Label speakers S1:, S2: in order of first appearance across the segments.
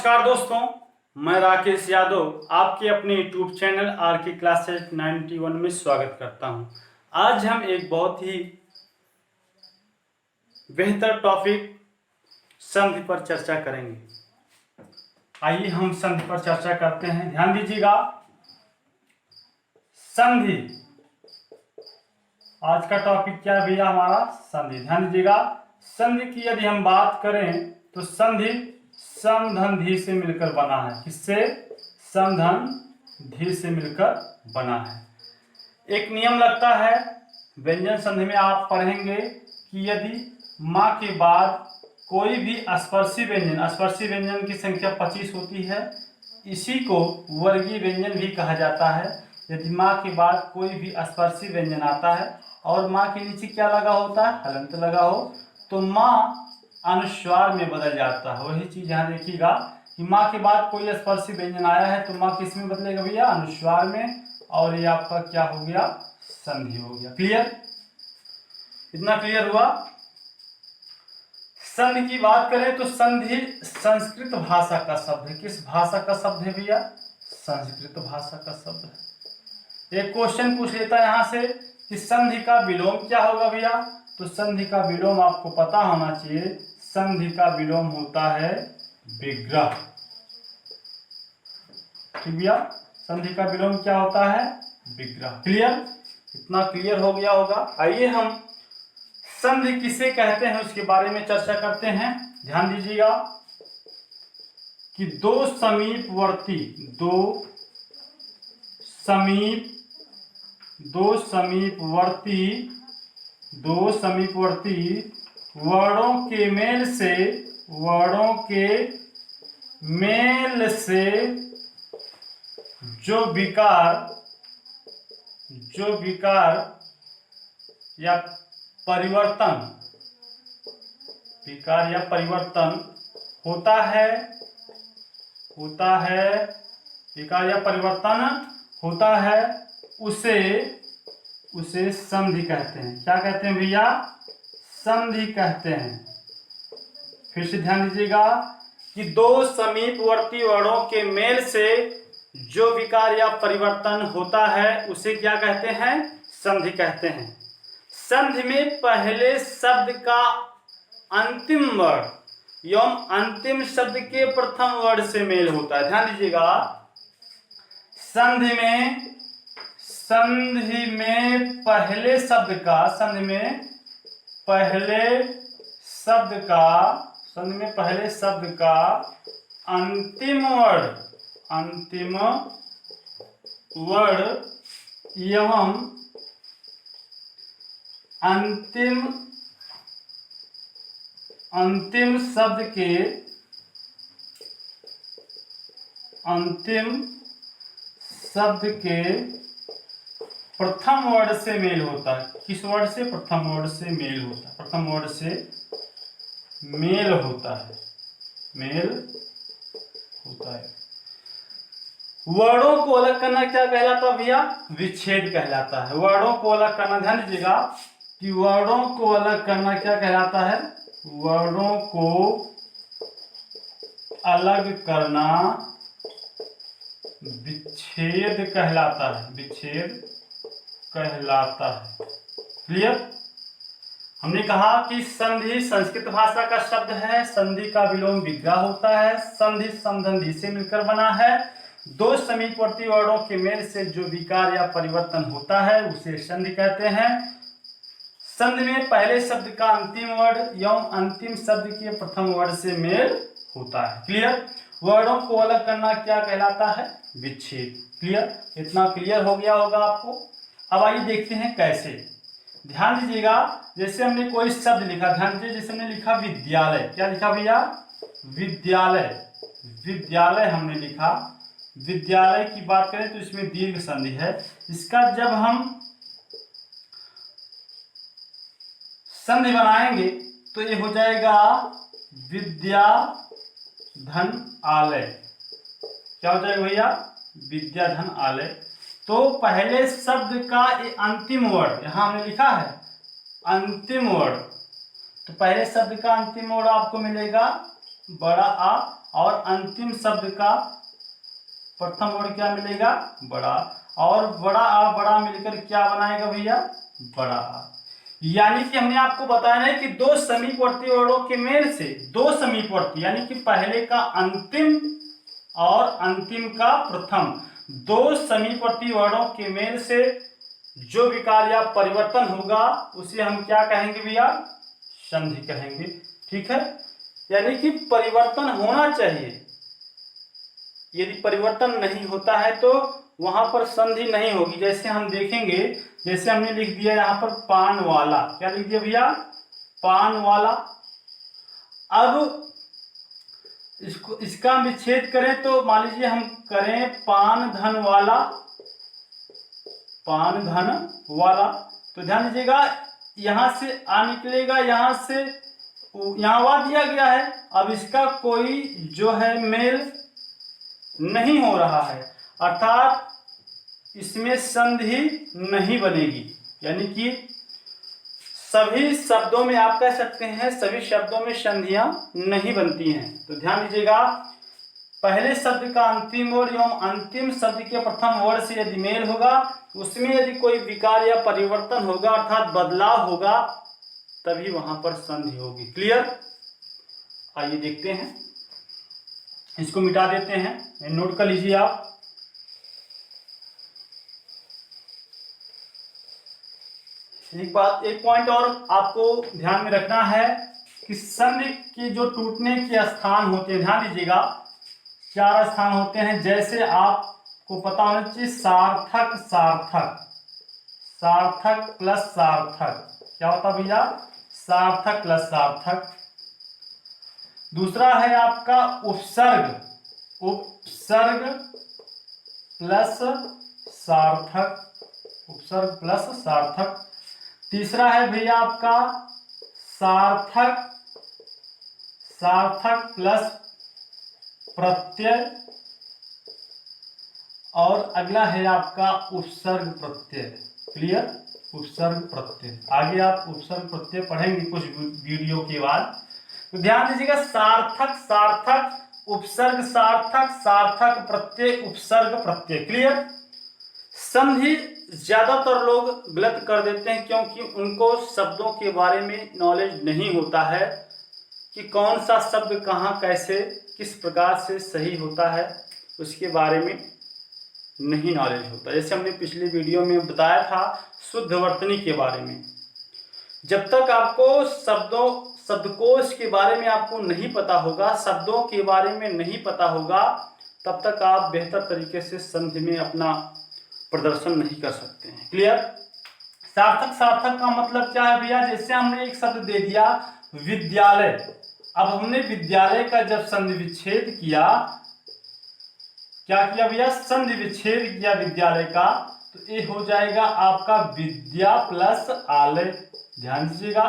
S1: नमस्कार दोस्तों, मैं राकेश यादव आपके अपने यूट्यूब चैनल आर के क्लासेस 91 में स्वागत करता हूं। आज हम एक बहुत ही बेहतर टॉपिक संधि पर चर्चा करेंगे। आइए हम संधि पर चर्चा करते हैं। ध्यान दीजिएगा, संधि आज का टॉपिक क्या है भैया? हमारा संधि। ध्यान दीजिएगा, संधि की यदि हम बात करें तो संधि सम धन धी से मिलकर बना है। किससे? सम धन धी से मिलकर बना है। एक नियम लगता है व्यंजन संधि में, आप पढ़ेंगे कि यदि मां के बाद कोई भी स्पर्शी व्यंजन की संख्या 25 होती है, इसी को वर्गीय व्यंजन भी कहा जाता है। यदि मां के बाद कोई भी स्पर्शी व्यंजन आता है और मां के नीचे क्या लगा होता है? हलंत लगा हो, तो मां अनुस्वार में बदल जाता है। वही चीज यहाँ देखिएगा कि मां के बाद कोई स्पर्शी व्यंजन आया है तो मां किस में बदलेगा भैया? अनुस्वार में। और ये आपका क्या हो गया? संधि हो गया। क्लियर? इतना क्लियर हुआ? संधि की बात करें तो संधि संस्कृत भाषा का शब्द है। किस भाषा का शब्द है भैया? संस्कृत भाषा का शब्द है। एक क्वेश्चन पूछ लेता है यहां से कि संधि का विलोम क्या होगा भैया? तो संधि का विलोम आपको पता होना चाहिए। संधि का विलोम होता है विग्रह। ठीक भैया, संधि का विलोम क्या होता है? विग्रह। क्लियर? इतना क्लियर हो गया होगा। आइए हम संधि किसे कहते हैं उसके बारे में चर्चा करते हैं। ध्यान दीजिएगा कि दो समीपवर्ती वर्णों के मेल से जो विकार या परिवर्तन होता है उसे संधि कहते हैं। क्या कहते हैं भैया? संधि कहते हैं। फिर से ध्यान दीजिएगा कि दो समीपवर्ती वर्णों के मेल से जो विकार या परिवर्तन होता है उसे क्या कहते हैं? संधि कहते हैं। संधि में पहले शब्द का अंतिम वर्ण एवं अंतिम शब्द के प्रथम वर्ण से मेल होता है। ध्यान दीजिएगा, संधि में पहले शब्द का अंतिम वर्ण एवं अंतिम शब्द के प्रथम वर्ण से मेल होता है। किस वर्ण से? प्रथम वर्ण से मेल होता है। प्रथम वर्ण से मेल होता है। वर्णों को अलग करना क्या कहलाता है भैया? विच्छेद कहलाता है। वर्णों को अलग करना, ध्यान दीजिएगा कि वर्णों को अलग करना क्या कहलाता है? वर्णों को अलग करना विच्छेद कहलाता है। क्लियर? हमने कहा कि संधि संस्कृत भाषा का शब्द है। संधि का विलोम विग्रह होता है। संधि समधन से मिलकर बना है। दो समीपवर्ती वर्णों के मेल से जो विकार या परिवर्तन होता है उसे संधि कहते हैं। संधि में पहले शब्द का अंतिम वर्ण एवं अंतिम शब्द के प्रथम वर्ण से मेल होता है। क्लियर? वर्णों को अलग करना क्या कहलाता है? विच्छेद। क्लियर? इतना क्लियर हो गया होगा आपको। अब आइए देखते हैं कैसे। ध्यान दीजिएगा, जैसे हमने कोई शब्द लिखा, ध्यान दीजिए, जैसे हमने लिखा विद्यालय। क्या लिखा भैया? विद्यालय हमने लिखा। विद्यालय की बात करें तो इसमें दीर्घ संधि है। इसका जब हम संधि बनाएंगे तो ये हो जाएगा विद्या धन आलय। क्या हो जाएगा भैया? विद्या धन आलय। तो पहले शब्द का ये अंतिम वर्ण, यहां हमने लिखा है अंतिम वर्ण, तो पहले शब्द का अंतिम वर्ण आपको मिलेगा बड़ा आ और अंतिम शब्द का प्रथम वर्ण क्या मिलेगा, बड़ा, और बड़ा आ बड़ा मिलकर क्या बनाएगा भैया, बड़ा आ। यानी कि हमने आपको बताया है कि दो समीपवर्ती वर्णों के मेल से, दो समीपवर्ती यानी कि पहले का अंतिम और अंतिम का प्रथम, दो समीपवर्ती वर्णों के मेल से जो विकार या परिवर्तन होगा उसे हम क्या कहेंगे भैया, संधि कहेंगे। ठीक है, यानी कि परिवर्तन होना चाहिए, यदि परिवर्तन नहीं होता है तो वहां पर संधि नहीं होगी। जैसे हम देखेंगे, जैसे हमने लिख दिया यहाँ पर पान वाला, क्या लिख दिया भैया, पान वाला। अब इसका विच्छेद करें तो मान लीजिए हम करें पान धन वाला, पान धन वाला, तो ध्यान दीजिएगा यहां से आ निकलेगा, यहां से यहां वा दिया गया है। अब इसका कोई जो है मेल नहीं हो रहा है, अर्थात इसमें संधि नहीं बनेगी। यानी कि सभी शब्दों में आप कह सकते हैं, सभी शब्दों में संधियां नहीं बनती हैं। तो ध्यान दीजिएगा, पहले शब्द का अंतिम वर्ण एवं अंतिम शब्द के प्रथम वर्ण से यदि मेल होगा, उसमें यदि कोई विकार या परिवर्तन होगा अर्थात बदलाव होगा, तभी वहां पर संधि होगी। क्लियर? आइए देखते हैं, इसको मिटा देते हैं, नोट कर लीजिए आप। एक बात, एक पॉइंट और आपको ध्यान में रखना है कि संधि के जो टूटने के स्थान होते हैं, ध्यान दीजिएगा 4 स्थान होते हैं। जैसे आपको पता होना चाहिए, सार्थक सार्थक, सार्थक प्लस सार्थक, क्या होता भैया, सार्थक प्लस सार्थक। दूसरा है आपका उपसर्ग, उपसर्ग प्लस सार्थक, उपसर्ग प्लस सार्थक। तीसरा है भैया आपका सार्थक, सार्थक प्लस प्रत्यय, और अगला है आपका उपसर्ग प्रत्यय। क्लियर? उपसर्ग प्रत्यय, आगे आप उपसर्ग प्रत्यय पढ़ेंगे कुछ वीडियो के बाद। तो ध्यान दीजिएगा, सार्थक सार्थक, उपसर्ग सार्थक, सार्थक प्रत्यय, उपसर्ग प्रत्यय। क्लियर? संधि ज्यादातर लोग गलत कर देते हैं क्योंकि उनको शब्दों के बारे में नॉलेज नहीं होता है कि कौन सा शब्द कहाँ कैसे किस प्रकार से सही होता है, उसके बारे में नहीं नॉलेज होता। जैसे हमने पिछली वीडियो में बताया था शुद्धवर्तनी के बारे में। जब तक आपको शब्दकोश के बारे में आपको नहीं पता होगा, शब्दों के बारे में नहीं पता होगा, तब तक आप बेहतर तरीके से संधि में अपना प्रदर्शन नहीं कर सकते हैं। क्लियर? सार्थक सार्थक का मतलब क्या है भैया, जैसे हमने एक शब्द दे दिया विद्यालय, अब हमने विद्यालय का जब संधि विच्छेद किया, क्या किया भैया, संधि विच्छेद किया विद्यालय का, तो ये हो जाएगा आपका विद्या प्लस आलय। ध्यान दीजिएगा,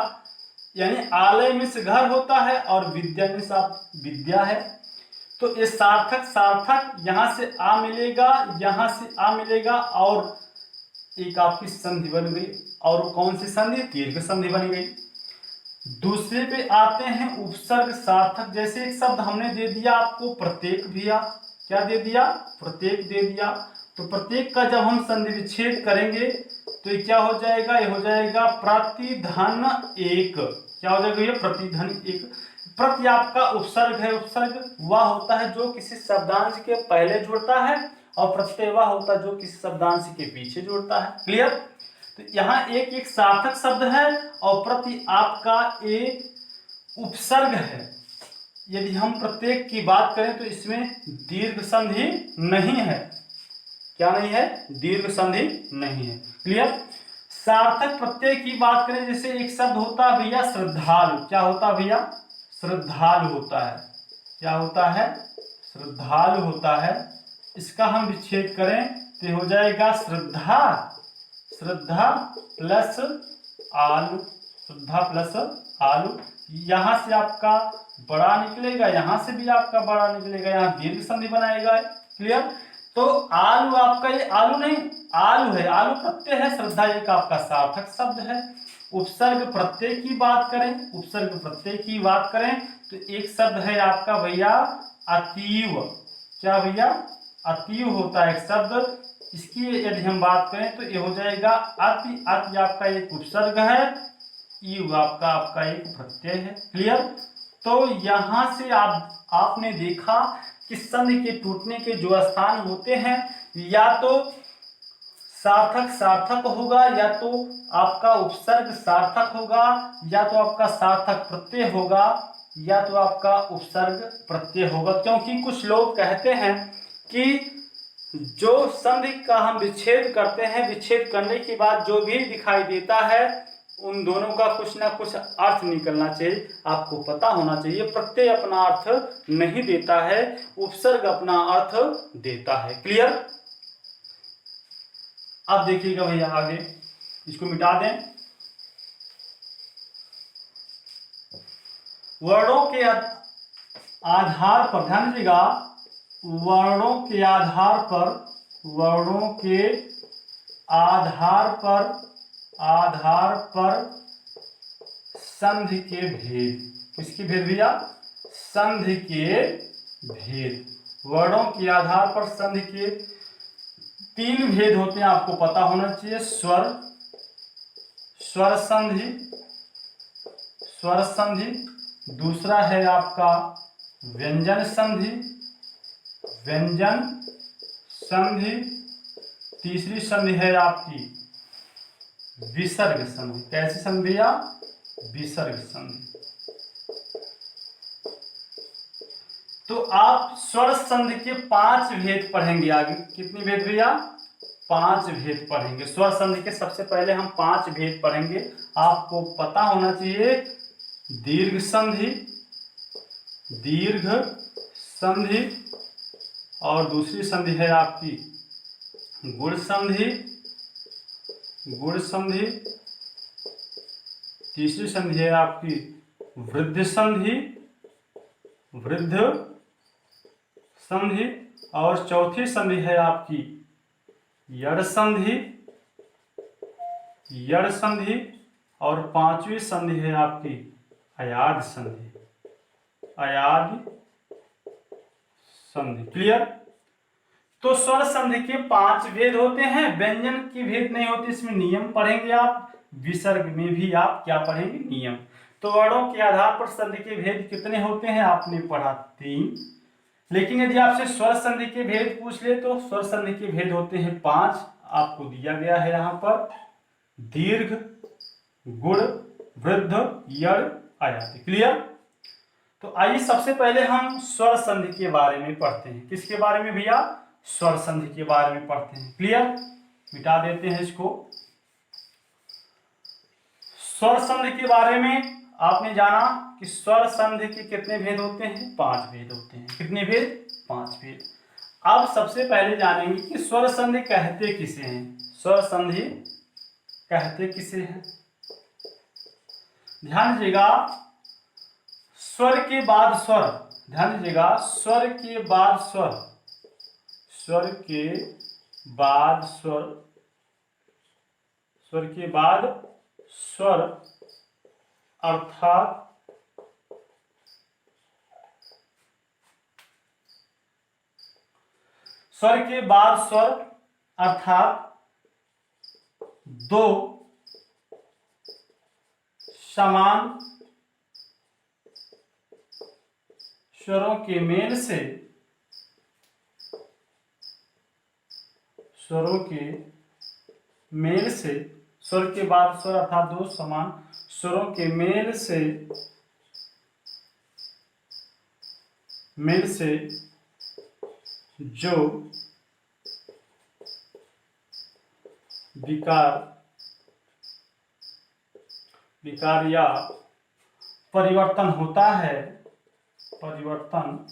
S1: यानी आलय में से घर होता है और विद्या में से आप विद्या है। तो ये सार्थक सार्थक, यहां से आ मिलेगा, यहां से आ मिलेगा, और एक आपकी संधि बन गई। और कौन सी संधि, दीर्घ संधि बन गई। दूसरे पे आते हैं उपसर्ग सार्थक। जैसे एक शब्द हमने दे दिया आपको प्रत्येक भैया, क्या दे दिया, प्रत्येक दे दिया। तो प्रत्येक का जब हम संधि विच्छेद करेंगे तो ये क्या हो जाएगा, ये हो जाएगा प्रतिधन एक। क्या हो जाएगा ये, प्रतिधन एक। प्रति आपका उपसर्ग है, उपसर्ग वह होता है जो किसी शब्दांश के पहले जुड़ता है, और प्रत्यय वह होता है जो किसी शब्दांश के पीछे जुड़ता है। क्लियर? तो यहाँ एक एक सार्थक शब्द है और प्रति आपका एक उपसर्ग है। यदि हम प्रत्येक की बात करें तो इसमें दीर्घ संधि नहीं है। क्या नहीं है, दीर्घ संधि नहीं है। क्लियर? सार्थक प्रत्यय की बात करें, जैसे एक शब्द होता है भैया श्रद्धालु, क्या होता है भैया, श्रद्धालु होता है। क्या होता है, श्रद्धालु होता है। इसका हम विच्छेद करें तो हो जाएगा श्रद्धा, श्रद्धा प्लस आलु, श्रद्धा प्लस आलु। यहां से आपका बड़ा निकलेगा, यहां से भी आपका बड़ा निकलेगा, यहां दीर्घ संधि बनाएगा। क्लियर? तो आलू आपका, ये आलू नहीं आलू है, आलू प्रत्यय है, श्रद्धा एक आपका सार्थक शब्द है। उपसर्ग प्रत्यय की बात करें, उपसर्ग प्रत्यय की बात करें तो एक शब्द है आपका भैया अतीव, क्या भैया, अतीव होता है एक शब्द। इसकी यदि हम बात करें तो ये हो जाएगा अति। अति आपका एक उपसर्ग है, ईव आपका एक प्रत्यय है। क्लियर। तो यहां से आपने देखा कि संधि के टूटने के जो स्थान होते हैं, या तो सार्थक सार्थक होगा, या तो आपका उपसर्ग सार्थक होगा, या तो आपका सार्थक प्रत्यय होगा, या तो आपका उपसर्ग प्रत्यय होगा। क्योंकि कुछ लोग कहते हैं कि जो संधि का हम विच्छेद करते हैं, विच्छेद करने के बाद जो भी दिखाई देता है उन दोनों का कुछ ना कुछ अर्थ निकलना चाहिए। आपको पता होना चाहिए प्रत्यय अपना अर्थ नहीं देता है, उपसर्ग अपना अर्थ देता है। क्लियर। अब देखिएगा भैया आगे, इसको मिटा दें। वर्णों के आधार पर, ध्यान दीजिएगा, वर्णों के आधार पर, वर्णों के आधार पर संधि के भेद। किसके भेद भैया? संधि के भेद। वर्णों के आधार पर संधि के 3 भेद होते हैं, आपको पता होना चाहिए। स्वर, स्वर संधि, स्वर संधि। दूसरा है आपका व्यंजन संधि, व्यंजन संधि। तीसरी संधि है आपकी विसर्ग संधि। कैसी संधि या? विसर्ग संधि। तो आप स्वर संधि के 5 भेद पढ़ेंगे आगे। कितनी भेद भैया? 5 भेद पढ़ेंगे। स्वर संधि के सबसे पहले हम 5 भेद पढ़ेंगे। आपको पता होना चाहिए दीर्घ संधि, दीर्घ संधि, और दूसरी संधि है आपकी गुण संधि, गुण संधि। तीसरी संधि है आपकी वृद्ध संधि, वृद्ध संधि। और चौथी संधि है आपकी यड़ संधि, यड़ संधि। और 5वीं संधि है आपकी अयाद संधि, अयाद संधि। क्लियर। तो स्वर संधि के 5 भेद होते हैं, व्यंजन की भेद नहीं होती। इसमें नियम पढ़ेंगे आप, विसर्ग में भी आप क्या पढ़ेंगे? नियम। तो वर्णों के आधार पर संधि के भेद कितने होते हैं? आपने पढ़ा 3। लेकिन यदि आपसे स्वर संधि के भेद पूछ ले तो स्वर संधि के भेद होते हैं 5। आपको दिया गया है यहाँ पर दीर्घ, गुण, वृद्ध, यड़, अयाद। क्लियर। तो आइए सबसे पहले हम स्वर संधि के बारे में पढ़ते हैं। किसके बारे में भैया? स्वर संधि के बारे में पढ़ते हैं। क्लियर। मिटा देते हैं इसको। स्वर संधि के बारे में आपने जाना कि स्वर संधि के कितने भेद होते हैं? 5 भेद होते हैं। कितने भेद? 5 भेद। अब सबसे पहले जानेंगे कि स्वर संधि कहते किसे हैं। स्वर संधि कहते किसे हैं? ध्यान दीजिएगा, स्वर के बाद स्वर, ध्यान दीजिएगा, स्वर के बाद स्वर, स्वर के बाद स्वर, स्वर के बाद स्वर अर्थात स्वर के बाद स्वर अर्थात 2 समान स्वरों के मेल से, स्वरों के मेल से, स्वर के बाद स्वर अर्थात 2 समान स्वरों के मेल से, मेल से जो विकार या परिवर्तन होता है, परिवर्तन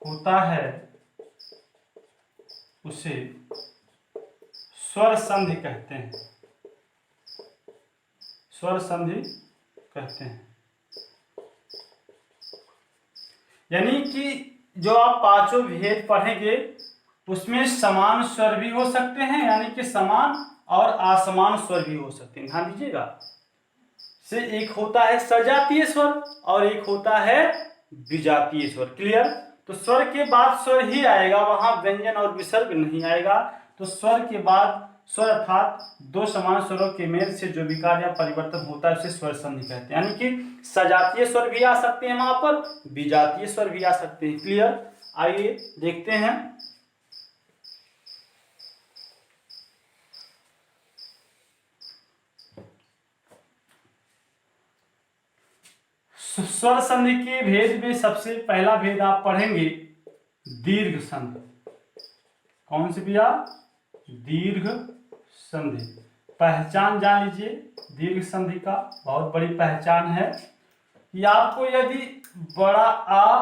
S1: होता है, उसे स्वर संधि कहते हैं, स्वर संधि कहते हैं। यानी कि जो आप 5 भेद पढ़ेंगे उसमें समान स्वर भी हो सकते हैं, यानी कि समान और असमान स्वर भी हो सकते हैं। ध्यान दीजिएगा, से एक होता है सजातीय स्वर और एक होता है विजातीय स्वर। क्लियर। तो स्वर के बाद स्वर ही आएगा, वहां व्यंजन और विसर्ग नहीं आएगा। तो स्वर के बाद स्वर अर्थात दो समान स्वरों के मेल से जो विकार या परिवर्तन होता है उसे स्वर संधि कहते हैं। यानी कि सजातीय स्वर भी आ सकते हैं वहां पर, विजातीय स्वर भी आ सकते हैं। क्लियर। आइए देखते हैं। स्वर संधि के भेद में सबसे पहला भेद आप पढ़ेंगे दीर्घ संधि। कौन सी भैया? दीर्घ संधि। पहचान जान लीजिए दीर्घ संधि का, बहुत बड़ी पहचान है कि आपको यदि बड़ा आ,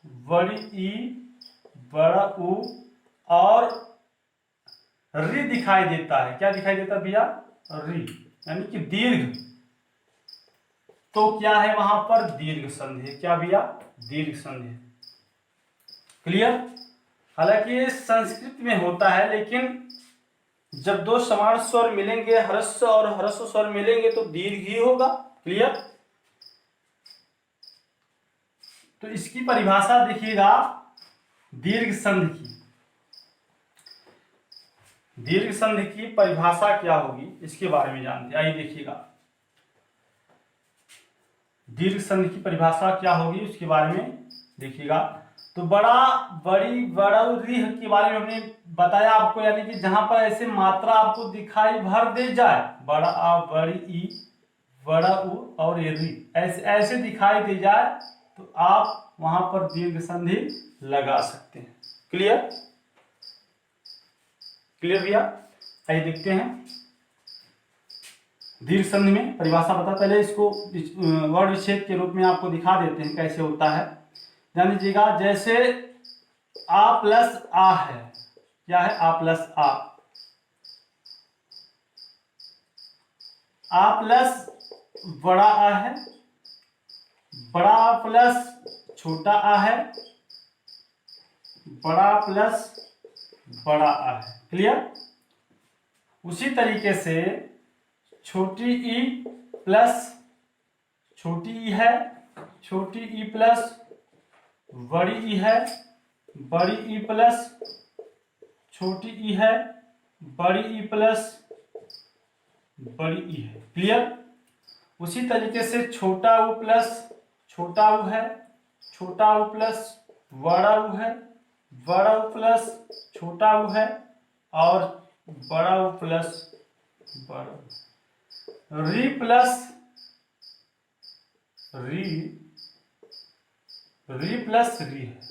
S1: बड़ी ई, बड़ा उ और री दिखाई देता है, क्या दिखाई देता है भैया? री, यानी कि दीर्घ, तो क्या है वहां पर? दीर्घ संधि है। क्या भैया? दीर्घ संधि। क्लियर। हालांकि ये संस्कृत में होता है, लेकिन जब दो समान स्वर मिलेंगे, ह्रस्व और ह्रस्व स्वर मिलेंगे तो दीर्घ ही होगा। क्लियर। तो इसकी परिभाषा देखिएगा दीर्घ संधि की। दीर्घ संधि की परिभाषा क्या होगी इसके बारे में जानते हैं। आइए देखिएगा दीर्घ संधि की परिभाषा क्या होगी उसके बारे में देखिएगा। तो बड़ा, बड़ी, बड़ा रीह के बारे में हमने बताया आपको, यानी कि जहां पर ऐसे मात्रा आपको दिखाई भर दे जाए, बड़ा आ, बड़ी ई, बड़ा उ और ये री ऐसे ऐसे दिखाई दे जाए तो आप वहां पर दीर्घ संधि लगा सकते हैं। क्लियर। क्लियर भैया। आइए देखते हैं दीर्घ संधि में परिभाषा बता। पहले इसको वर्ण विच्छेद के रूप में आपको दिखा देते हैं कैसे होता है। ध्यान दीजिएगा, जैसे आ प्लस आ है, क्या है? आ प्लस आ। आ प्लस बड़ा आ है, बड़ा आ प्लस छोटा आ है, बड़ा प्लस बड़ा आ है। क्लियर। उसी तरीके से छोटी ई प्लस छोटी ई है, छोटी ई प्लस बड़ी ई है, बड़ी ई प्लस छोटी ई है, बड़ी ई प्लस बड़ी ई है। क्लियर। उसी तरीके से छोटा उ प्लस छोटा उ है, छोटा उ प्लस बड़ा उ है, बड़ा उ प्लस छोटा उ है और बड़ा उ प्लस बड़ा उ। री प्लस री, री प्लस री है,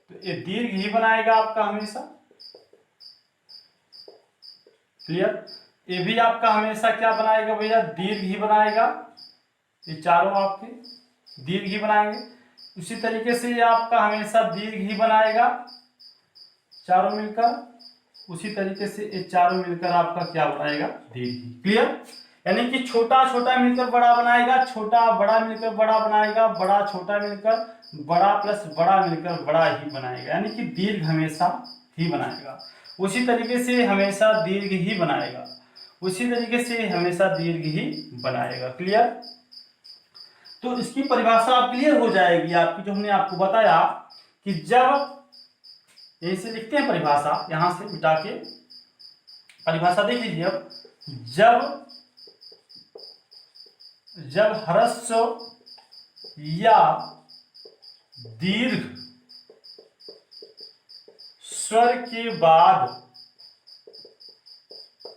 S1: तो ये दीर्घ ही बनाएगा आपका हमेशा। क्लियर। ये भी आपका हमेशा क्या बनाएगा भैया? दीर्घ ही बनाएगा। ये चारों आपके दीर्घ ही बनाएंगे। उसी तरीके से ये आपका हमेशा दीर्घ ही बनाएगा, चारों मिलकर। उसी तरीके से ये चारों मिलकर आपका क्या बनाएगा? दीर्घ ही। क्लियर। यानी कि छोटा छोटा मिलकर बड़ा बनाएगा, छोटा बड़ा मिलकर बड़ा बनाएगा, बड़ा छोटा मिलकर बड़ा प्लस बड़ा मिलकर बड़ा ही बनाएगा, यानी कि दीर्घ हमेशा ही बनाएगा। उसी तरीके से हमेशा दीर्घ ही बनाएगा, उसी तरीके से हमेशा दीर्घ ही बनाएगा। क्लियर। तो इसकी परिभाषा आप क्लियर हो जाएगी आपकी, जो हमने आपको बताया कि जब ऐसे लिखते हैं परिभाषा, यहां से मिटा के परिभाषा देख लीजिए। अब जब ह्रस्व या दीर्घ स्वर के बाद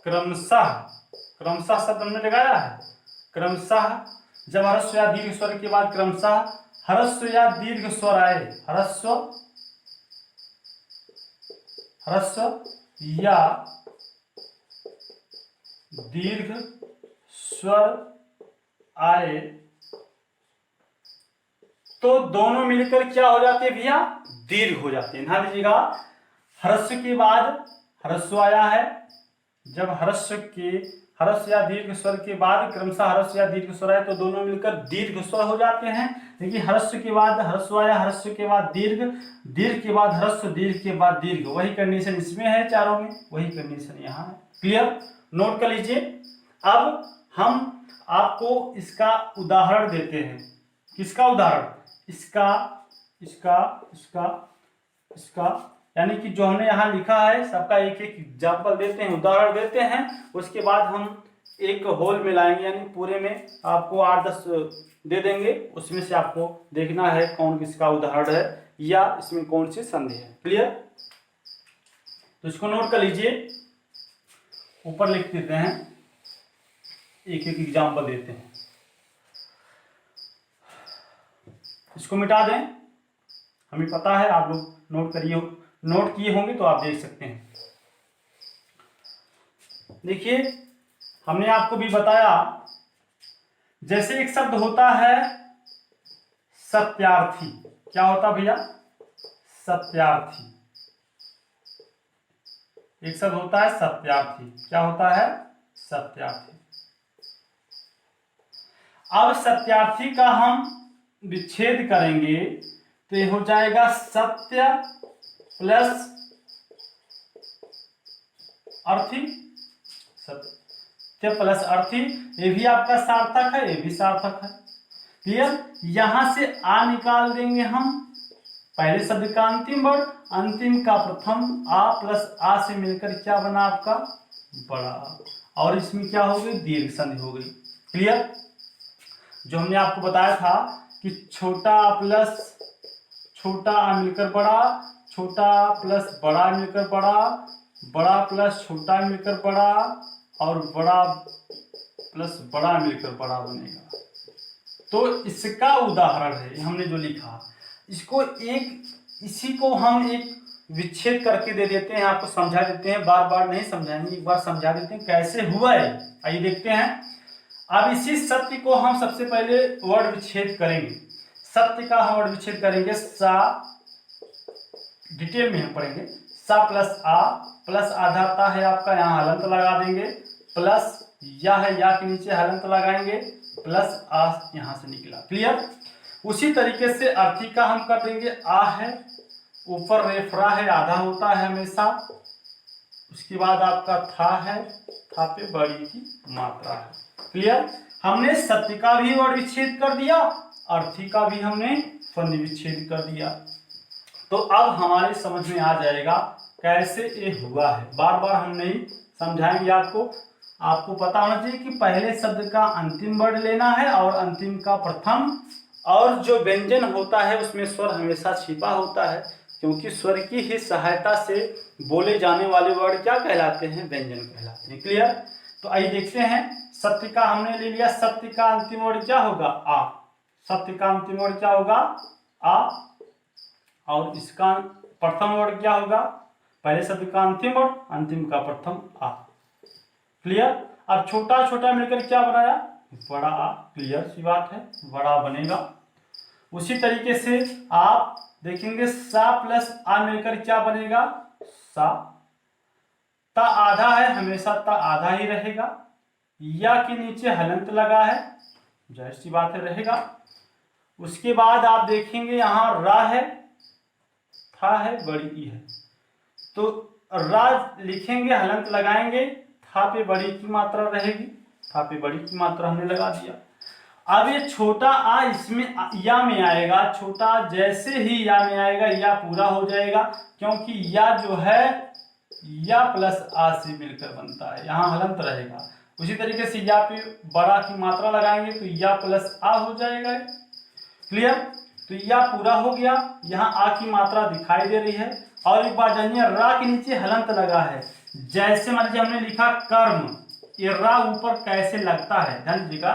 S1: क्रमशः, क्रमशः शब्द हमने लगाया है, क्रमशः जब ह्रस्व या दीर्घ स्वर के बाद क्रमशः ह्रस्व या दीर्घ स्वर आए, ह्रस्व या दीर्घ स्वर आए तो दोनों मिलकर क्या हो जाते हैं भैया? दीर्घ हो जाते हैं। ध्यान दीजिएगा, ह्रस्व के बाद ह्रस्व आया है, जब ह्रस्व या दीर्घ स्वर के बाद क्रमशः ह्रस्व या दीर्घ स्वर आए तो दोनों मिलकर दीर्घ स्वर हो जाते हैं। देखिए, ह्रस्व के बाद ह्रस्व आया, ह्रस्व के बाद दीर्घ, दीर्घ के बाद ह्रस्व, दीर्घ के बाद दीर्घ, वही कंडीशन इसमें है चारों में, वही कंडीशन यहाँ है। क्लियर। नोट कर लीजिए। अब हम आपको इसका उदाहरण देते हैं। किसका उदाहरण? इसका, इसका, इसका, इसका, यानी कि जो हमने यहाँ लिखा है सबका एक एक एग्जाम्पल देते हैं, उदाहरण देते हैं। उसके बाद हम एक होल मिलाएंगे, यानी पूरे में आपको 8-10 दे देंगे, उसमें से आपको देखना है कौन किसका उदाहरण है या इसमें कौन सी संधि है। क्लियर? तो इसको नोट कर लीजिए, ऊपर लिख देते हैं, एक एक एग्जाम्पल देते हैं। इसको मिटा दें, हमें पता है, आप लोग नोट किए होंगे तो आप देख सकते हैं। देखिए, हमने आपको भी बताया, जैसे एक शब्द होता है सत्यार्थी। क्या होता भैया? सत्यार्थी। एक शब्द होता है सत्यार्थी। क्या होता है? सत्यार्थी। अब सत्यार्थी का हम विच्छेद करेंगे तो ये हो जाएगा सत्य प्लस अर्थी। सत्य प्लस अर्थी, ये भी आपका सार्थक है, ये भी सार्थक है। क्लियर? यहां से आ निकाल देंगे हम, पहले शब्द का अंतिम वर्ण, अंतिम का प्रथम, आ प्लस आ से मिलकर क्या बना आपका? बड़ा। और इसमें क्या हो गई? दीर्घ संधि हो गई। क्लियर? जो हमने आपको बताया था कि छोटा प्लस छोटा आ मिलकर बड़ा, छोटा प्लस बड़ा मिलकर बड़ा, बड़ा प्लस छोटा मिलकर बड़ा, और बड़ा प्लस बड़ा मिलकर बड़ा बनेगा। तो इसका उदाहरण है हमने जो लिखा, इसको इसी को हम एक विच्छेद करके दे देते हैं, आपको समझा देते हैं, बार बार नहीं समझाएंगे, एक बार समझा देते हैं कैसे हुआ है। आइए देखते हैं। अब इसी सत्य को हम सबसे पहले वर्ड विच्छेद करेंगे। सत्य का हम वर्ड विच्छेद करेंगे, सा, डिटेल में हम पढ़ेंगे। सा प्लस आ, प्लस आधा ता है आपका, यहाँ हलंत लगा देंगे, प्लस या है, या के नीचे हलंत लगाएंगे, प्लस आ यहां से निकला। क्लियर? उसी तरीके से अर्थी का हम कर देंगे, आ है, ऊपर रेफरा है, आधा होता है हमेशा, उसके बाद आपका था है, था पे बड़ी की मात्रा है। क्लियर? हमने सत्य का भी वर्ड विच्छेद कर दिया, अर्थी का भी हमने संधि विच्छेद कर दिया। तो अब हमारे समझ में आ जाएगा कैसे ये हुआ है। बार बार हम नहीं समझाएंगे आपको पता होना चाहिए कि पहले शब्द का अंतिम वर्ड लेना है और अंतिम का प्रथम, और जो व्यंजन होता है उसमें स्वर हमेशा छिपा होता है, क्योंकि स्वर की ही सहायता से बोले जाने वाले वर्ड क्या कहलाते हैं? व्यंजन कहलाते हैं। क्लियर? तो आइए देखते हैं। सत्य का हमने ले लिया, सत्य का अंतिम वर्ड क्या होगा? आ। सत्य का अंतिम वर्ड क्या होगा? आ। और इसका प्रथम वर्ड क्या होगा? पहले शब्द का अंतिम वर्ड, अंतिम का प्रथम, आ। क्लियर? अब छोटा छोटा मिलकर क्या बनाया? बड़ा आ। क्लियर सी बात है, बड़ा बनेगा। उसी तरीके से आप देखेंगे, सा प्लस आ मिलकर क्या बनेगा? सा। ता आधा है, हमेशा ता आधा ही रहेगा, या के नीचे हलंत लगा है, जाहिर सी बात है रहेगा। उसके बाद आप देखेंगे यहाँ रा है, था है, बड़ी ई है, तो रा लिखेंगे, हलंत लगाएंगे, था पे बड़ी की मात्रा रहेगी, था पे बड़ी की मात्रा हमने लगा दिया। अब ये छोटा आ इसमें या में आएगा, छोटा जैसे ही या में आएगा या पूरा हो जाएगा, क्योंकि या जो है या प्लस आ से मिलकर बनता है, यहाँ हलंत रहेगा। उसी तरीके से या पे बड़ा की मात्रा लगाएंगे तो या प्लस आ हो जाएगा। क्लियर? तो या पूरा हो गया, यहाँ आ की मात्रा दिखाई दे रही है। और एक बार जानिए, रा के नीचे हलंत लगा है, जैसे मान लीजिए हमने लिखा कर्म, ये रा ऊपर कैसे लगता है, ध्यान दीजिएगा।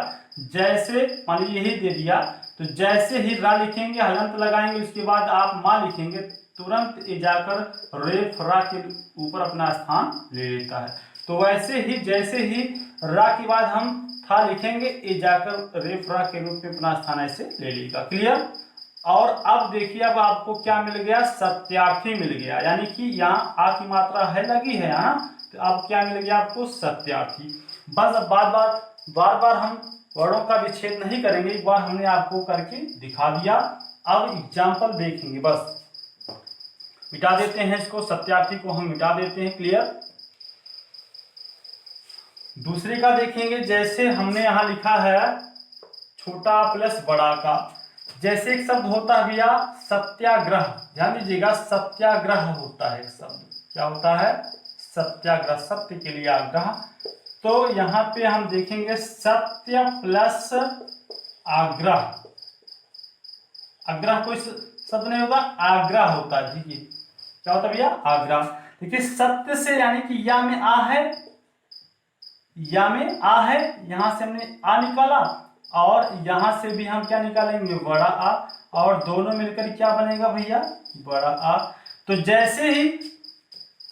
S1: जैसे मान लीजिए यही दे दिया, तो जैसे ही रा लिखेंगे, हलंत लगाएंगे, उसके बाद आप माँ लिखेंगे, तुरंत ये जाकर रे फ्रा के ऊपर अपना स्थान ले लेता है। तो वैसे ही जैसे ही रा के बाद हम था लिखेंगे, ये जाकर रे फ्रा के रूप में अपना स्थान ऐसे ले लेगा। क्लियर? और अब देखिए, अब आपको क्या मिल गया? सत्यार्थी मिल गया, यानी कि यहाँ आ की मात्रा है लगी है यहाँ, तो अब क्या मिल गया आपको? सत्यार्थी। बस अब बार बार हम वर्णों का विच्छेद नहीं करेंगे, एक बार हमने आपको करके दिखा दिया। अब एग्जाम्पल देखेंगे, बस मिटा देते हैं इसको, सत्यार्थी को हम मिटा देते हैं। क्लियर? दूसरे का देखेंगे, जैसे हमने यहाँ लिखा है छोटा प्लस बड़ा का, जैसे एक शब्द होता है भैया सत्याग्रह, ध्यान दीजिएगा, सत्याग्रह होता है एक शब्द, क्या होता है? सत्याग्रह, सत्य के लिए आग्रह। तो यहाँ पे हम देखेंगे सत्य प्लस आग्रह, आग्रह कोई शब्द नहीं होगा, आग्रह होता है। देखिए क्या होता है भैया? आग्रह। देखिए सत्य से यानी कि या में आ है, या में आ है, यहां से हमने आ निकाला और यहां से भी हम क्या निकालेंगे? बड़ा आ, और दोनों मिलकर क्या बनेगा भैया? बड़ा आ। तो जैसे ही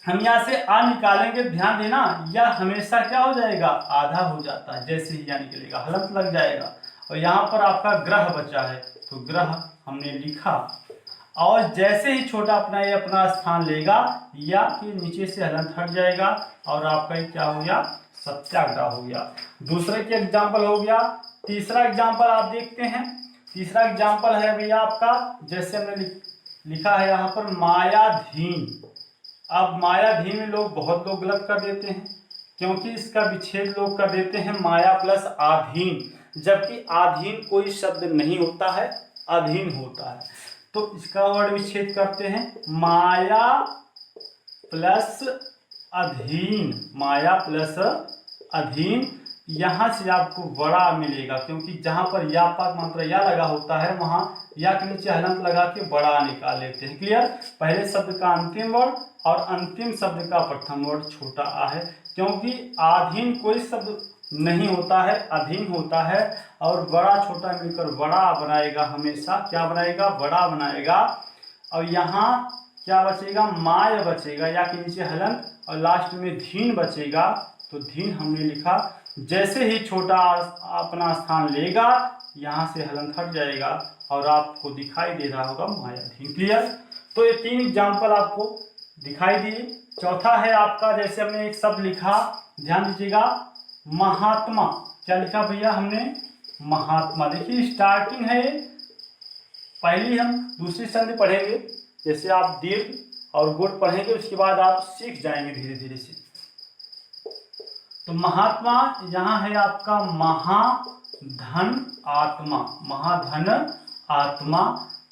S1: हम यहाँ से आ निकालेंगे, ध्यान देना, यह हमेशा क्या हो जाएगा? आधा हो जाता है, जैसे ही या निकलेगा हलंत लग जाएगा। और यहाँ पर आपका ग्रह बचा है, तो ग्रह हमने लिखा, और जैसे ही छोटा अपना ये अपना स्थान लेगा, या के नीचे से हलंत हट जाएगा और आपका ये क्या हो गया? सत्याग्रह हो गया। दूसरे के एग्जाम्पल हो गया। तीसरा एग्जाम्पल आप देखते हैं। तीसरा एग्जाम्पल है भैया आपका, जैसे हमने लिखा है यहाँ पर मायाधीन। अब मायाधीन में लोग बहुत लोग गलत कर देते हैं, क्योंकि इसका विच्छेद लोग कर देते हैं माया प्लस आधीन, जबकि आधीन कोई शब्द नहीं होता है, अधीन होता है। तो इसका वर्ड विच्छेद करते हैं माया प्लस अधीन, माया प्लस अधीन। यहां से आपको बड़ा मिलेगा, क्योंकि जहां पर या पाक मात्रा या लगा होता है, वहां या के नीचे हलंत लगा के बड़ा निकाल लेते हैं। क्लियर? पहले शब्द का अंतिम वर्ड और अंतिम शब्द का प्रथम वर्ड छोटा आ है, क्योंकि आधीन कोई शब्द नहीं होता है, अधीन होता है। और बड़ा छोटा मिलकर बड़ा बनाएगा, हमेशा क्या बनाएगा? बड़ा बनाएगा। और यहाँ क्या बचेगा? माय बचेगा, या के नीचे हलंत, और लास्ट में धीन बचेगा। तो धीन हमने लिखा, जैसे ही छोटा अपना स्थान लेगा, यहाँ से हलंत हट जाएगा और आपको दिखाई दे रहा होगा मायाधीन। क्लियर? तो ये तीन एग्जाम्पल आपको दिखाई दिए। चौथा है आपका, जैसे हमने एक शब्द लिखा, ध्यान दीजिएगा, महात्मा। क्या लिखा भैया हमने? महात्मा। देखिए स्टार्टिंग है, पहली हम दूसरी संधि पढ़ेंगे, जैसे आप दीर्घ और गुण पढ़ेंगे, उसके बाद आप सीख जाएंगे धीरे धीरे से। तो महात्मा यहाँ है आपका महाधन आत्मा, महाधन आत्मा।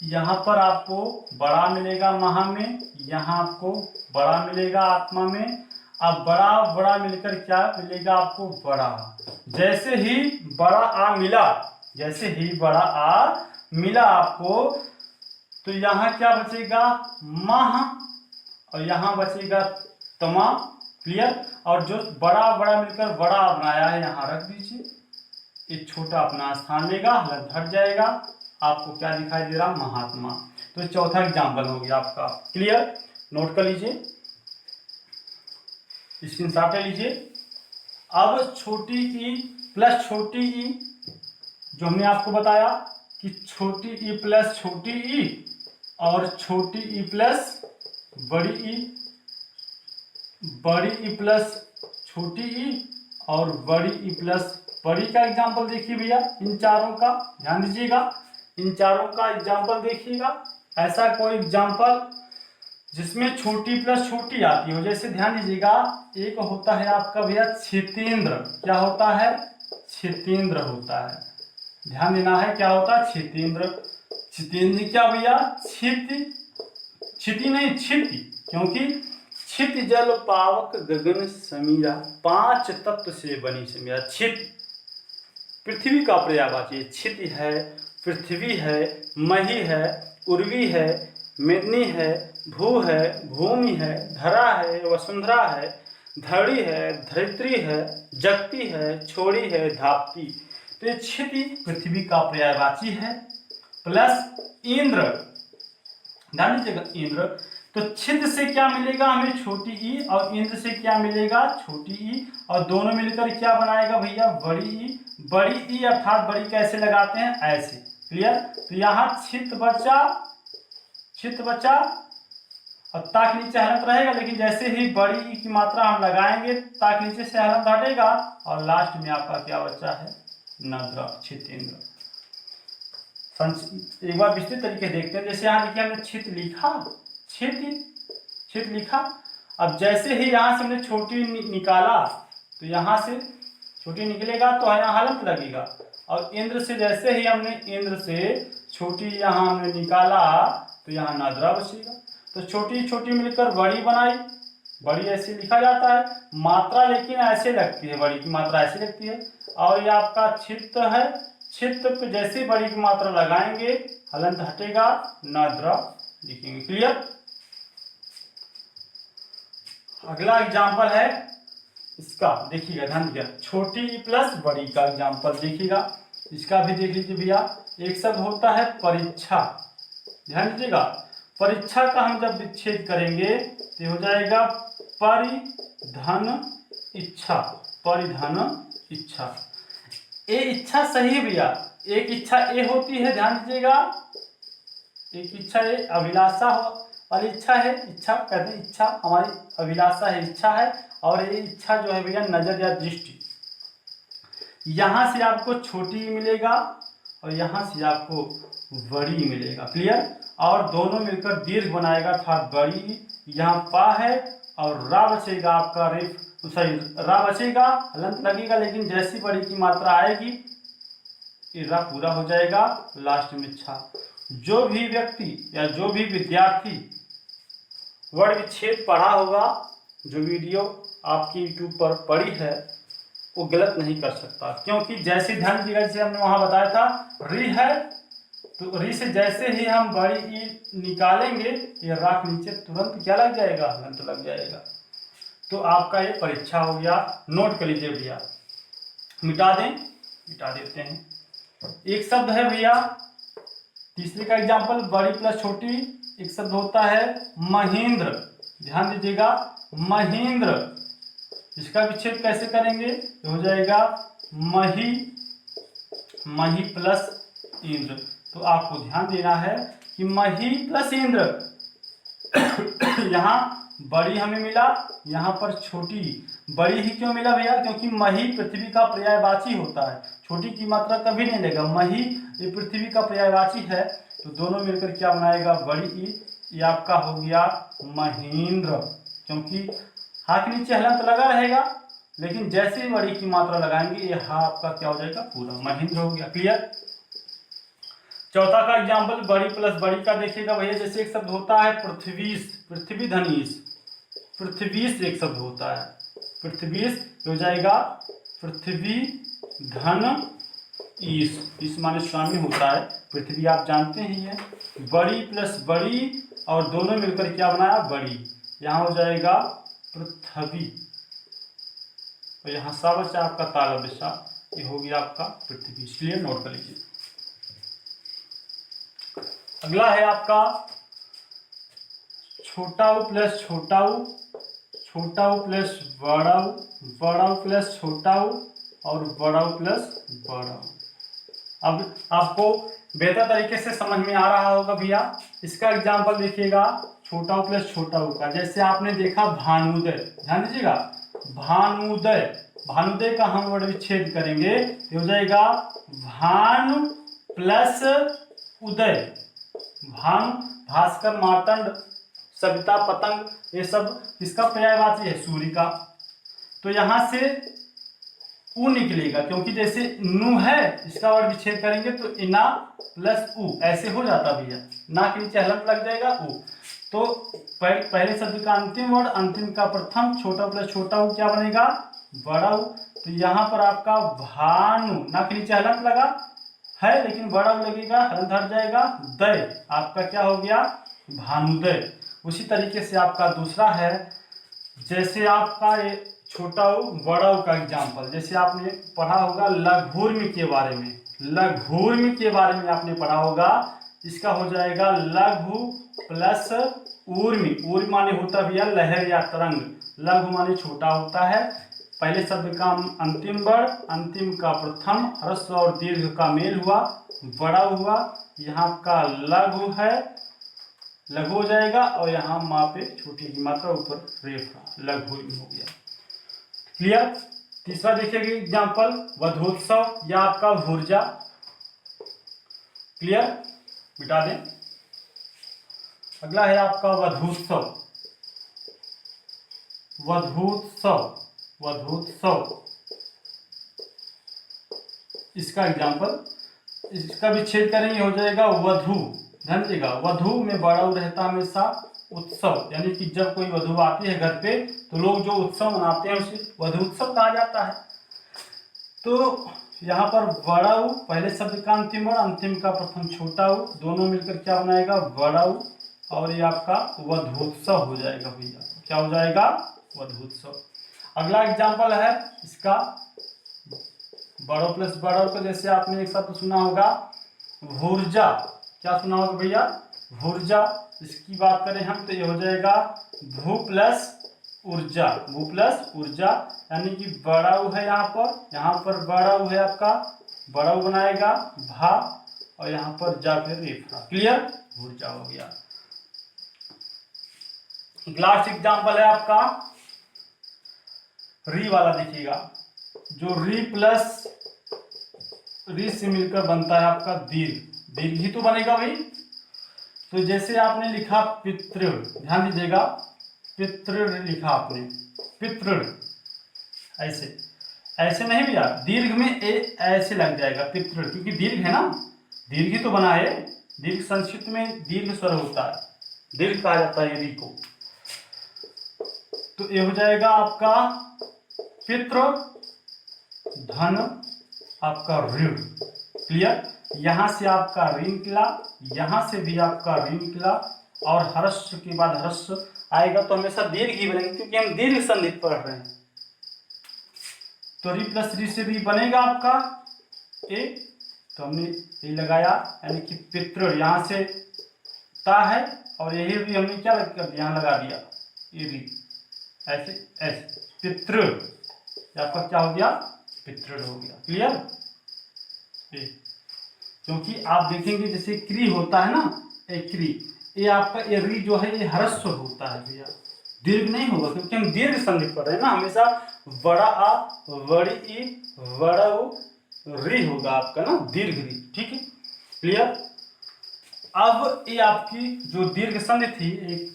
S1: यहाँ पर आपको बड़ा मिलेगा महा में, यहाँ आपको बड़ा मिलेगा आत्मा में। अब बड़ा बड़ा मिलकर क्या मिलेगा आपको? बड़ा। जैसे ही बड़ा आ मिला, जैसे ही बड़ा आ मिला आपको, तो यहाँ क्या बचेगा? मह, और यहाँ बचेगा तमा। क्लियर? और जो बड़ा बड़ा मिलकर बड़ा बनाया है, यहाँ रख दीजिए। एक छोटा अपना स्थान लेगा, हलंत हट जाएगा, आपको क्या दिखाई दे रहा? महात्मा। तो चौथा एग्जाम्पल हो गया आपका। क्लियर? नोट कर लीजिए, स्क्रीनशॉट ले लीजिए। अब छोटी ई प्लस छोटी ई, जो हमने आपको बताया कि छोटी ई प्लस छोटी ई और छोटी ई प्लस बड़ी ई, बड़ी ई प्लस छोटी ई और बड़ी ई प्लस बड़ी का एग्जाम्पल देखिए भैया। इन चारों का ध्यान दीजिएगा, इन चारों का एग्जाम्पल देखिएगा। ऐसा कोई एग्जाम्पल जिसमें छोटी प्लस छोटी आती हो, जैसे ध्यान दीजिएगा, एक होता है आपका भैया क्षितेंद्र। क्या होता है? क्षितेंद्र होता है, ध्यान देना है। क्या होता है? क्षितेंद्र। क्षितेंद्र क्या भैया? क्षिति, क्षिति नहीं क्षिति, क्योंकि क्षित जल पावक गगन समीरा, 5 तत्व से बनी समीरा। क्षित पृथ्वी का पर्यायवाची, क्षित है, पृथ्वी है, मही है, उर्वी है, मेदिनी है, भू है, भूमि है, धरा है, वसुंधरा है, धड़ी है, धरित्री है, जगती है, छोड़ी है, धापती। तो ये क्षिति पृथ्वी का पर्यायवाची है, प्लस इंद्र, ध्यान दीजिएगा इंद्र। तो छिद से क्या मिलेगा हमें? छोटी ई, और इंद्र से क्या मिलेगा? छोटी ई, और दोनों मिलकर क्या बनाएगा भैया? बड़ी ई। बड़ी ई अर्थात बड़ी कैसे लगाते हैं? ऐसे। क्लियर? तो यहाँ छित बचा, छित बचा, और ताक नीचे हलंत रहेगा, लेकिन जैसे ही बड़ी ई की मात्रा हम लगाएंगे, ताक नीचे से हलंत हटेगा, और लास्ट में आपका क्या बचा है? नद्र, छितेंद्र। एक बार विस्तृत तरीके देखते हैं। जैसे यहाँ देखिए हमने छित लिखा, छित लिखा। अब जैसे ही यहाँ से हमने छोटी निकाला, तो यहाँ से छोटी निकलेगा तो यहाँ हलंत लगेगा। और इंद्र से जैसे ही हमने इंद्र से छोटी यहाँ हमने निकाला तो यहाँ नादरा बचेगा। तो छोटी छोटी मिलकर बड़ी बनाई, बड़ी ऐसे लिखा जाता है, मात्रा लेकिन ऐसे लगती है, बड़ी की मात्रा ऐसे लगती है। और ये आपका छित है, छित पे जैसे बड़ी की मात्रा लगाएंगे हलंत हटेगा, नादरा लिखेंगे। क्लियर। अगला एग्जाम्पल है इसका, देखिएगा ध्यान दिया, छोटी प्लस बड़ी का एग्जाम्पल देखिएगा। इसका भी देख लीजिए भैया। एक शब्द होता है परीक्षा, ध्यान दीजिएगा। परीक्षा का हम जब विच्छेद करेंगे तो हो जाएगा परिधन इच्छा, परिधन इच्छा। ए इच्छा सही है भैया, एक इच्छा ए होती है, ध्यान दीजिएगा। एक इच्छा ए अभिलाषा वाली इच्छा है, इच्छा कहते हैं, इच्छा हमारी अभिलाषा है, इच्छा है। और ये इच्छा जो है भैया नजर या दृष्टि, यहां से आपको छोटी मिलेगा और यहां से आपको बड़ी मिलेगा। क्लियर। और दोनों मिलकर दीर्घ बनाएगा, अर्थात बड़ी यहाँ पा है और रा बचेगा आपका, रेफ सॉरी रा बचेगा, हलंत लगेगा, लेकिन जैसी बड़ी की मात्रा आएगी ये रा पूरा हो जाएगा, लास्ट में इच्छा। जो भी व्यक्ति या जो भी विद्यार्थी वर्ण विच्छेद पढ़ा होगा, जो वीडियो आपकी यूट्यूब पर पड़ी है, वो गलत नहीं कर सकता। क्योंकि जैसे ध्यान दीजिएगा, जैसे हमने वहां बताया था री है, तो री से जैसे ही हम बड़ी ई निकालेंगे ये राख नीचे तुरंत क्या लग जाएगा, हलंत लग जाएगा। तो आपका ये परीक्षा हो गया, नोट कर लीजिए भैया। मिटा दें, मिटा देते हैं। एक शब्द है भैया, तीसरे का एग्जाम्पल बड़ी प्लस छोटी। एक शब्द होता है महेंद्र, ध्यान दीजिएगा, महेंद्र। इसका विच्छेद कैसे करेंगे, हो जाएगा मही, मही प्लस इंद्र। तो आपको ध्यान देना है कि मही प्लस इंद्र यहाँ बड़ी हमें मिला, यहाँ पर छोटी। बड़ी ही क्यों मिला भैया, क्योंकि मही पृथ्वी का पर्यायवाची होता है, छोटी की मात्रा कभी नहीं लेगा। मही ये पृथ्वी का पर्यायवाची है, तो दोनों मिलकर क्या बनाएगा, बड़ी ई। ये आपका हो गया महेंद्र, क्योंकि हा के नीचे हलंत लगा रहेगा, लेकिन जैसे ही बड़ी की मात्रा लगाएंगे ये हा आपका क्या हो जाएगा, पूरा महेंद्र हो गया। क्लियर। चौथा का एग्जाम्पल बड़ी प्लस बड़ी का देखिएगा भैया। जैसे एक शब्द होता है पृथ्वीश, पृथ्वी धनीश, पृथ्वीश एक शब्द होता है, पृथ्वीश हो जाएगा पृथ्वी धन ईश, इस माने स्वामी होता है, पृथ्वी आप जानते ही है। बड़ी प्लस बड़ी और दोनों मिलकर क्या बनाया, बड़ी। यहाँ हो जाएगा पृथ्वी और यहाँ सा बचा आपका तालब सा, ये हो गया आपका पृथ्वी। इसलिए नोट कर लीजिए। अगला है आपका छोटाऊ प्लस छोटाऊ, छोटाऊ प्लस बड़ाऊ, बड़ाऊ प्लस छोटाऊ और बड़ाऊ प्लस बड़ाऊ। अब आपको बेहतर तरीके से समझ में आ रहा होगा भैया। इसका एग्जाम्पल देखिएगा छोटाऊ प्लस छोटाऊ का। जैसे आपने देखा भानुदय, ध्यान दीजिएगा, भानुदय, भानुदय का हम वर्ड विच्छेद करेंगे तो हो जाएगा भानु प्लस उदय। भानु, भास्कर, मार्तंड, सविता, पतंग, ये सब किसका पर्यायवाची है, सूर्य का। तो यहां से उ निकलेगा, क्योंकि जैसे नु है इसका वर्ड विच्छेद करेंगे तो इना प्लस उ ऐसे हो जाता भैया, ना के नीचे हलंत लग जाएगा उ। तो पहले शब्द का अंतिम वर्ड, अंतिम का प्रथम, छोटा प्लस छोटा उ क्या बनेगा, बड़ा उ। तो यहाँ पर आपका भानु, ना के नीचे हलंत लगा है लेकिन बड़ा उ लगेगा, हलंत हट जाएगा, दय आपका क्या हो गया, भानुदय। उसी तरीके से आपका दूसरा है, जैसे आपका ये छोटा उ बड़ा उ का एग्जाम्पल, जैसे आपने पढ़ा होगा लघुर्म के बारे में, लघुर्म के बारे में आपने पढ़ा होगा। इसका हो जाएगा लघु प्लस ऊर्मी, ऊर्मी माने होता भैया लहर या तरंग, लघु माने छोटा होता है। पहले शब्द का अंतिम वर्ड, अंतिम का प्रथम, ह्रस्व और दीर्घ का मेल हुआ, बड़ा हुआ। यहाँ का लघु है, लघु हो जाएगा और यहाँ माँ पे छोटी की मात्रा ऊपर रेफा, लघु हो गया। क्लियर। तीसरा देखिएगा एग्जाम्पल वधोत्सव या आपका भूर्जा। क्लियर, मिटा दें। अगला है आपका वधोत्सव, वधोत्सव, वधोत्सव। इसका एग्जाम्पल इसका विच्छेद करेंगे, हो जाएगा वधु। ध्यान दीजिएगा, वधु में बड़ा उ रहता हमेशा उत्सव, यानी कि जब कोई वधु आती है घर पे तो लोग जो उत्सव मनाते हैं उसे वधु उत्सव कहा जाता है। तो यहाँ पर बड़ा उ पहले शब्द का अंतिम वर्ण, अंतिम का प्रथम छोटा उ, दोनों मिलकर क्या बनाएगा, बड़ा उ, और ये आपका वधोत्सव हो जाएगा भैया। क्या हो जाएगा, वधोत्सव। अगला एग्जाम्पल है इसका, बड़ो प्लस बड़ो को जैसे आपने एक शब्द सुना होगा भूर्जा। क्या सुना होगा भैया, भूर्जा। इसकी बात करें हम तो ये हो जाएगा भू प्लस ऊर्जा, भू प्लस ऊर्जा, यानी कि बड़ा उ है यहाँ पर बड़ा उ है आपका, बड़ा उ बनाएगा भा, और यहाँ पर जा फिर रेफा। क्लियर, भूर्जा हो गया। लास्ट एग्जाम्पल है आपका री वाला, देखिएगा जो री प्लस री से मिलकर बनता है आपका दीर्घ, दीर्घ ही तो बनेगा भाई। तो जैसे आपने लिखा पितृ, ध्यान दीजिएगा, पितृ लिखा आपने, पितृ, ऐसे ऐसे नहीं भैया, दीर्घ में ए ऐसे लग जाएगा पितृ, क्योंकि दीर्घ है ना, दीर्घ ही तो बना है। दीर्घ संस्कृत में दीर्घ स्वर होता है, दीर्घ कहा जाता है री को। तो ये हो जाएगा आपका पितृ धन आपका ऋण। क्लियर, यहां से आपका ऋण निकला, यहां से भी आपका ऋण निकला, और हर्ष के बाद हर्ष आएगा तो हमेशा दीर्घ ही बनेंगे, क्योंकि हम दीर्घ संधि पढ़ रहे हैं। तो री प्लस री से री बनेगा आपका ए, तो हमने ये लगाया, यानी कि पितृ, यहां से ता है और यही री हमने क्या यहां लगा दिया, ये री, ऐसे ऐसे पितृ, आपका क्या हो गया, पितृ हो गया। क्लियर, क्योंकि आप देखेंगे जैसे क्री होता है ना, एक क्री, ये आपका ये री जो है ये ह्रस्व होता है भैया, दीर्घ नहीं होगा, क्योंकि हम दीर्घ संधि पढ़ रहे हैं ना, हमेशा बड़ा आ बड़ी ई बड़ा उ री होगा आपका ना, दीर्घ री। ठीक है, क्लियर। अब ये आपकी जो दीर्घ संधि थी एक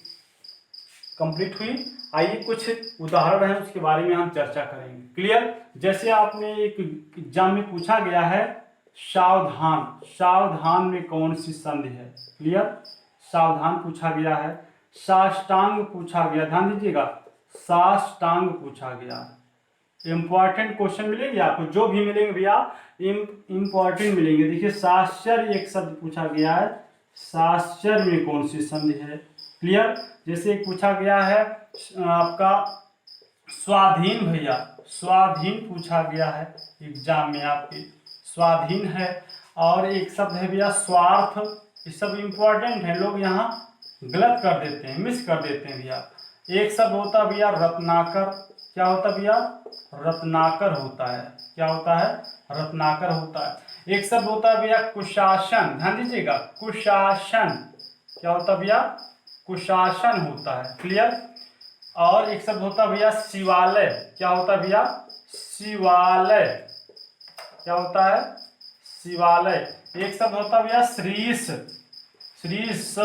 S1: कंप्लीट हुई। आइए कुछ उदाहरण है उसके बारे में हम चर्चा करेंगे। क्लियर, जैसे आपने एक एग्जाम में पूछा गया है सावधान, सावधान में कौन सी संधि है। क्लियर, सावधान पूछा गया है, साष्टांग पूछा गया, ध्यान दीजिएगा, साष्टांग पूछा गया। इंपॉर्टेंट क्वेश्चन मिलेंगे आपको, जो भी मिलेंगे भैया इंपॉर्टेंट मिलेंगे। देखिए साश्चर्य एक शब्द पूछा गया है, साश्चर्य में कौन सी संधि है। क्लियर, जैसे एक पूछा गया है आपका स्वाधीन, भैया स्वाधीन पूछा गया है एग्जाम में आपके, स्वाधीन है। और एक शब्द है भैया स्वार्थ, ये सब इंपॉर्टेंट है, लोग यहाँ गलत कर देते हैं, मिस कर देते हैं भैया। एक शब्द होता है भैया रत्नाकर, क्या होता है भैया, रत्नाकर होता है, क्या होता है, रत्नाकर होता है। एक शब्द होता है भैया कुशासन, ध्यान दीजिएगा, कुशासन, क्या होता है भैया, कुशासन होता है। क्लियर, और एक शब्द होता है भैया शिवालय, क्या होता है भैया, शिवालय, क्या होता है, शिवालय। एक शब्द होता है भैया श्रीश, श्रीश,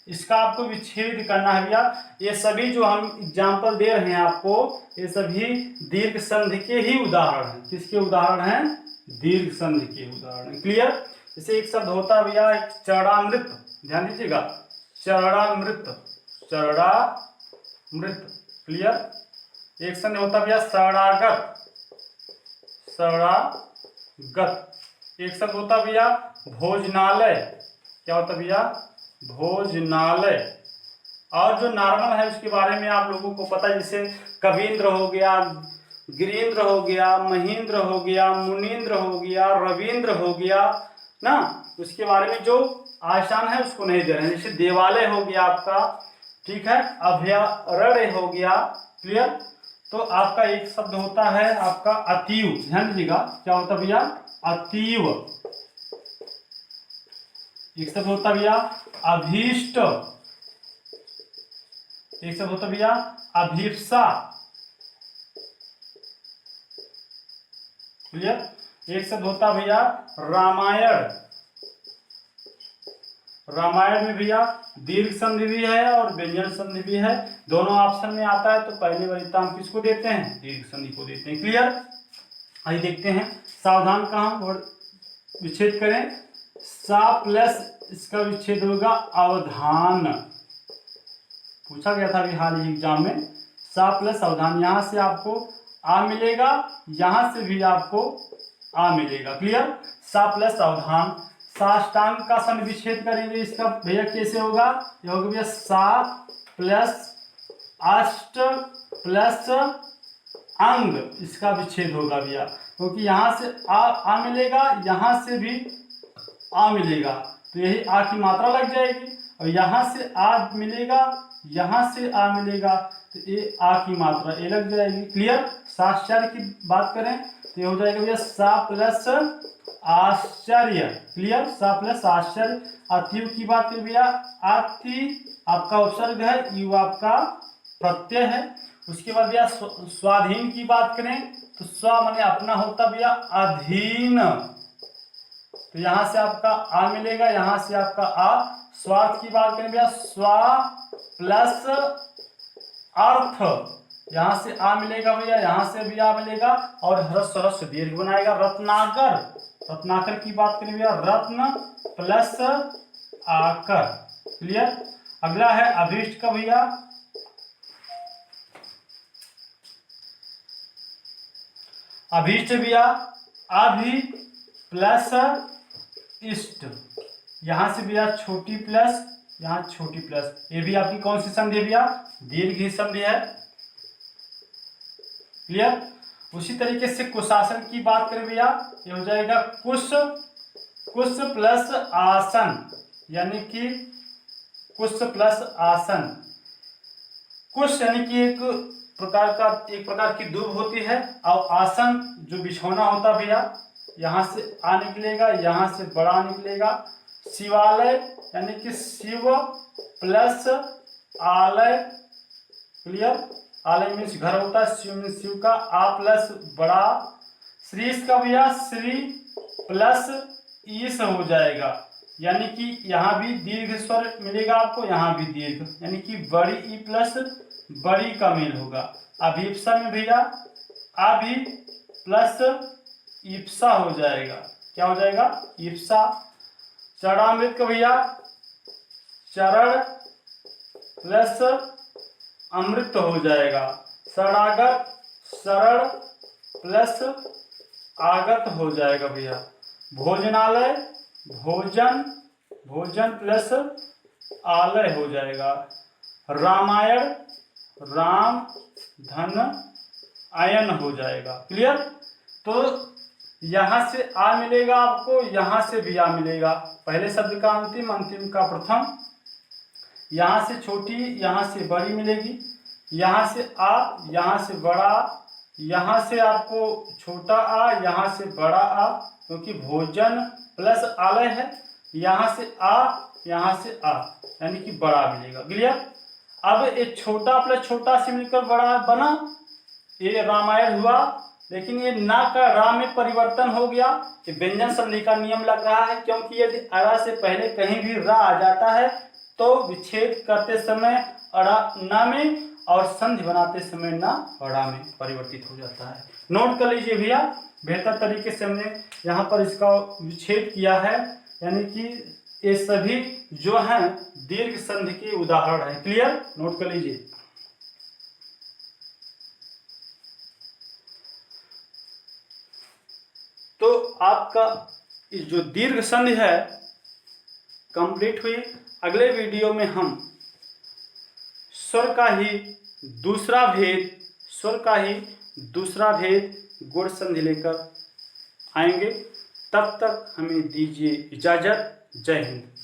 S1: इसका आपको विच्छेद करना है भैया। ये सभी जो हम एग्जाम्पल दे रहे हैं आपको, ये सभी दीर्घ संधि के ही उदाहरण हैं। किसके उदाहरण हैं, दीर्घ संधि के उदाहरण। क्लियर, जैसे एक शब्द होता है भैया चरणामृत, ध्यान दीजिएगा, चरणामृत, चरणामृत। क्लियर, एक शब्द होता है भैया शरणागत, शरणागत। एक शब्द होता है भैया भोजनालय, क्या होता है भैया, भोजनालय। और जो नॉर्मल है उसके बारे में आप लोगों को पता है, जैसे कवींद्र हो गया, गिरीन्द्र हो गया, महेंद्र हो गया, मुनीन्द्र हो गया, रविंद्र हो गया ना, उसके बारे में जो आसान है उसको नहीं दे रहे हैं। जैसे देवालय हो गया आपका, ठीक है, अभयारण्य हो गया। क्लियर, तो आपका एक शब्द होता है आपका अतीव, ध्यान दीजिएगा, क्या होता है भैया, अतीव। एक शब्द होता है भैया अभीष्ट, एक शब्द होता है भैया अभिप्सा। क्लियर, एक शब्द होता है भैया रामायण, रामायण में भैया दीर्घ संधि भी है और व्यंजन संधि भी है, दोनों ऑप्शन में आता है। तो पहले वरीयता हम किसको देते हैं, दीर्घ संधि को देते हैं। क्लियर, आइए देखते हैं सावधान कहाँ और विच्छेद करें, सा प्लस इसका विच्छेद होगा अवधान। पूछा गया था अभी हाल ही एग्जाम में, सा प्लस अवधान। यहां से आपको आ मिलेगा, यहां से भी आपको आ मिलेगा। क्लियर? सा प्लस अवधान। साष्टांग का सन विच्छेद करेंगे, इसका भैया कैसे होगा? ये होगा भैया सा प्लस अष्ट प्लस अंग, इसका विच्छेद होगा भैया, क्योंकि यहां से आ मिलेगा, यहां से भी आ मिलेगा, तो यही आ की मात्रा लग जाएगी। और यहां से आ मिलेगा, यहां से आ मिलेगा, तो ये आ की मात्रा ये लग जाएगी। क्लियर? साश्चर्य की बात करें तो ये हो जाएगा भैया सा प्लस आश्चर्य। क्लियर? सा प्लस आश्चर्य। अतियु की बात करें भैया, अति आपका उपसर्ग है, यु आपका प्रत्यय है। उसके बाद भैया स्वाधीन की बात करें तो स्व माने अपना होता भैया अधीन, तो यहां से आपका आ मिलेगा, यहां से आपका आ। स्वार्थ की बात करें भैया, स्वा प्लस अर्थ, यहां से आ मिलेगा भैया, यहां से भी आ मिलेगा, और ह्रस्व ह्रस्व दीर्घ बनाएगा। रत्नाकर, रत्नाकर की बात करें भैया, रत्न प्लस आकर। क्लियर? अगला है अभीष्ट का भैया, अभीष्ट भैया अभि प्लस इष्ट, यहां से भैया छोटी प्लस, यहां छोटी प्लस, ये भी आपकी कौन सी संधि है भैया? दीर्घ ही संधि है। क्लियर? उसी तरीके से कुशासन की बात करें भैया, ये हो जाएगा कुश, कुश प्लस आसन, यानी कि कुश प्लस आसन। कुश यानी कि एक प्रकार की दूब होती है, और आसन जो बिछौना होता है भैया, यहां से आ निकलेगा, यहां से बड़ा निकलेगा। शिवालय यानी कि शिव प्लस आलय। क्लियर? आलय मीन्स घर होता है, शिव मीन्स शिव का, आ प्लस बड़ा। श्री का भैया श्री प्लस ईस हो जाएगा, यानी कि यहां भी दीर्घ स्वर मिलेगा आपको, यहां भी दीर्घ, यानी कि बड़ी ई प्लस बड़ी का मेल होगा। अभिप्सा में भैया अभी प्लस इप्सा हो जाएगा, क्या हो जाएगा? इप्सा। चरणामृत का भैया चरण प्लस अमृत हो जाएगा। शरणागत शरण प्लस आगत हो जाएगा भैया। भोजनालय भोजन, भोजन प्लस आलय हो जाएगा। रामायण राम धन आयन हो जाएगा। क्लियर? तो यहां से आ मिलेगा आपको, यहां से भी आ मिलेगा। पहले शब्द का अंतिम, अंतिम का प्रथम, यहां से छोटी, यहां से बड़ी मिलेगी, यहां से आ, यहां से बड़ा, यहां से आपको छोटा आ, यहां से बड़ा आ, क्योंकि भोजन प्लस आलय है, यहां से आ, यहां से आ, यानी कि बड़ा मिलेगा। क्लियर? अब ये छोटा प्लस छोटा से मिलकर बड़ा बना, ये रामायण हुआ, लेकिन ये ना का रा में परिवर्तन हो गया। ये व्यंजन संधि का नियम लग रहा है, क्योंकि यदि अड़ा से पहले कहीं भी रा आ जाता है तो विच्छेद करते समय अड़ा ना में, और संधि बनाते समय ना अड़ा में परिवर्तित हो जाता है। नोट कर लीजिए भैया, बेहतर तरीके से हमने यहाँ पर इसका विच्छेद किया है, यानी कि ये सभी जो हैं दीर्घ संधि के उदाहरण है। क्लियर? नोट कर लीजिए। तो आपका जो दीर्घ संधि है कंप्लीट हुई। अगले वीडियो में हम स्वर का ही दूसरा भेद, स्वर का ही दूसरा भेद गुण संधि लेकर आएंगे। तब तक हमें दीजिए इजाजत। जय हिंद।